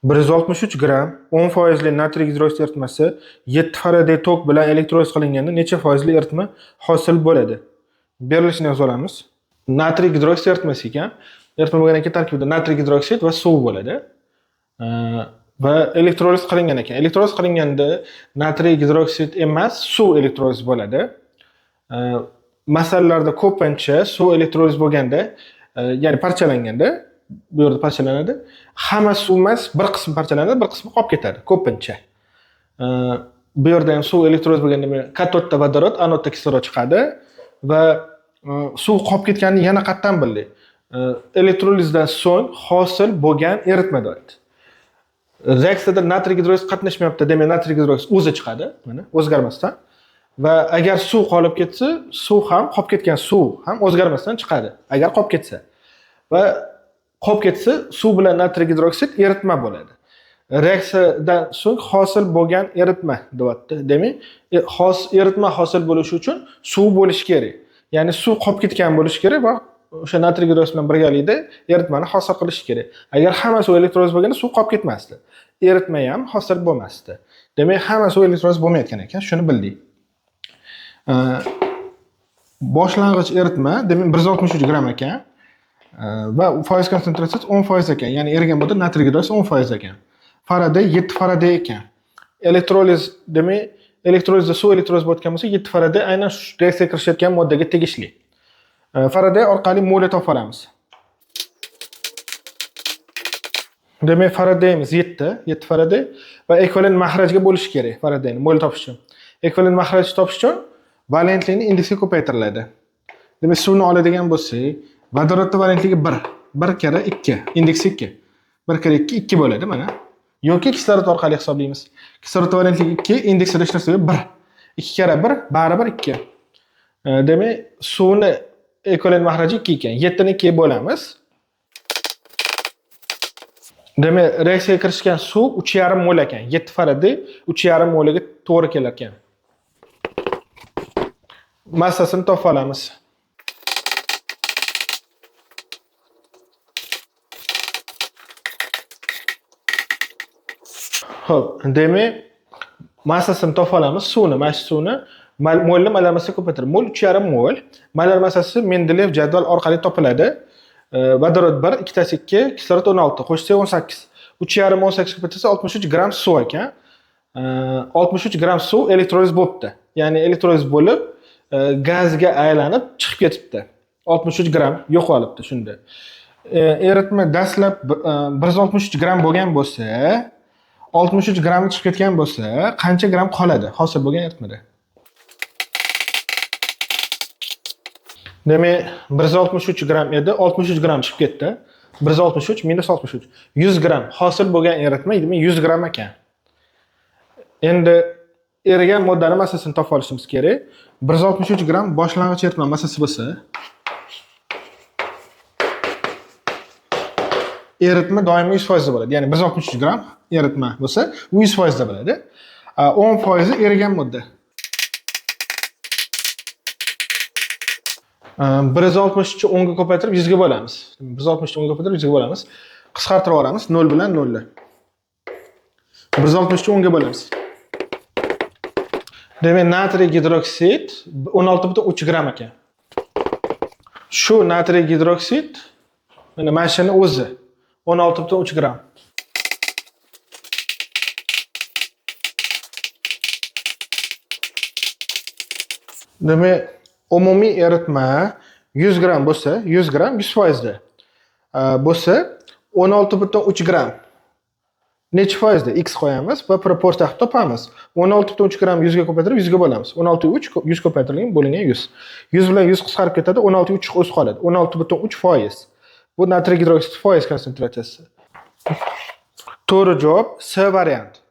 163 gram 10% natriy gidroksid eritmasi 7 faraday tok bilan elektroliz qilinganda necha foizli eritma hosil bo'ladi? Berilishini yozib olamiz. Natriy gidroksid eritmasi ekan. Eritma bo'lgandan keyin tarkibida natriy gidroksid va suv bo'ladi. Va elektroliz qilingan ekan. Elektroliz qilinganda natriy gidroksid emas, suv elektroliz bo'ladi. Masalalarda ko'pincha suv elektroliz bo'lganda, ya'ni parchalanganda, bu yerda parchalanadi. Hamma suv emas, bir qismi parchalanadi, bir qismi qolib ketadi ko'pincha. Bu yerda ham suv elektroliz bo'lganda katodda vodorod, anodda kislorod chiqadi va suv qolib ketganini yana qayerdan bildik? Elektrolizdan so'ng hosil bo'lgan eritma deyapti. Reaksiyada natriy gidroksid qatnashmayapti, demak natriy gidroksid o'zi chiqadi, mana o'zgarmasdan. Va agar suv qolib ketsa, suv ham qolib ketgan suv ham o'zgarmasdan chiqadi. Agar qolib ketsa va qolib ketsa, suv bilan natriy gidroksid eritma bo'ladi. Reaksiyadan so'ng hosil bo'lgan eritma deyapti. Demak, eritma hosil bo'lishi uchun suv bo'lishi kerak. Ya'ni suv qolib ketgan bo'lishi kerak va o'sha natriy gidroksid bilan birgalikda eritmani hosil qilish kerak. Agar hamma suv elektroliz bo'lganda suv qolib ketmasdi. Eritma ham hosil bo'lmasdi. Demak, hamma suv elektroliz bo'lmayotgan ekan, shuni bildik. Boshlang'ich eritma demak 163 gram ekan va foiz konsentratsiyasi 10% ekan. Ya'ni erigan bo'lsa natriy gidroksid 10% ekan. Faraday 7 faraday ekan. Elektroliz demak, elektrolizda suv elektroliz bo'layotgan bo'lsa 7 faraday aynan shu reaksiyaga kirishayotgan moddaga tegishli. Faraday orqali molni topib olamiz. Demak, faradayimiz 7 faraday va ekvivalent mahrajga bo'lishi kerak faradayni molni topish uchun. Ekvivalent mahrajni topish uchun valentlikni indeksi ko'paytiriladi. Demak, suvni oladigan bo'lsak, vodorodda valentligi 1 kira 2, indeksi 2. 1 kira 2 2 bo'ladi mana. Yoki kislorod orqali hisoblaymiz. Kislorod valentligi 2, indeksida ishlatsak 1. 2 kira 1 baribir 2. Demak, suvni ekvivalent mahraji 2 ekan. 7 ni 2 bo'lamiz. Demak, reaksiyaga kirishgan suv 3,5 mol ekan. 7 faraday 3,5 moliga to'g'ri kelar ekan. Massasini topib olamiz. Xo'p, demak, massasini topib olamiz. Suvni, mana shu suvni molni molar massasiga ko'paytirib, mol 3,5 mol. Molar massasi Mendeleyev jadval orqali topiladi. Vodorod 1, 2 tasi 2, kislorod 16, qo'shsak 18. 3,5 18 ko'paytirsa 63 gram suv ekan. 63 gram suv elektroliz bo'libdi. Ya'ni elektroliz bo'lib, gazga aylanib chiqib ketibdi. 63 gram yo'qolibdi shunda. Eritma dastlab 163 gram bo'lgan bo'lsa, 63 gram chiqib ketgan bo'lsa, qancha gram qoladi hosil bo'lgan eritmada? Demak, 163 gram edi, 63 gram chiqib ketdi. 163 minus 63. 100 gram hosil bo'lgan eritma, demak 100 gram ekan. Endi erigan moddani massasini topib olishimiz kerak. 163 gram boshlang'ich eritma massasi bo'lsa, eritma doimo 100% bo'ladi. Ya'ni 163 gram eritma bo'lsa, u 100% bo'ladi. 10% erigan modda. 163 10 ga ko'paytirib 100 ga bo'lamiz. 163 10 ga ko'paytirib 100 ga bo'lamiz. Qisqartirib olamiz 0 bilan 0. 163 10 ga bo'lamiz. Demak, natriy gidroksid 16,3 gram ekan. Shu natriy gidroksid mana mashina o'zi 16,3 gram. Demak, umumiy eritma 100 gram bo'lsa, 100 gram 100% da bo'lsa 16,3 gram. Necha foizda? X qo'yamiz va proporsiya topamiz. 16,3 gram 100 ga ko'paytirib 100 ga bo'lamiz. 16,3 100 ko'paytirilgan bo'lingan 100. 100 bilan 100 qisqarib ketadi, 16,3 o'z qoladi. 16,3%. Bu natriy gidroksid foiz konsentratsiyasi. To'g'ri javob C variant.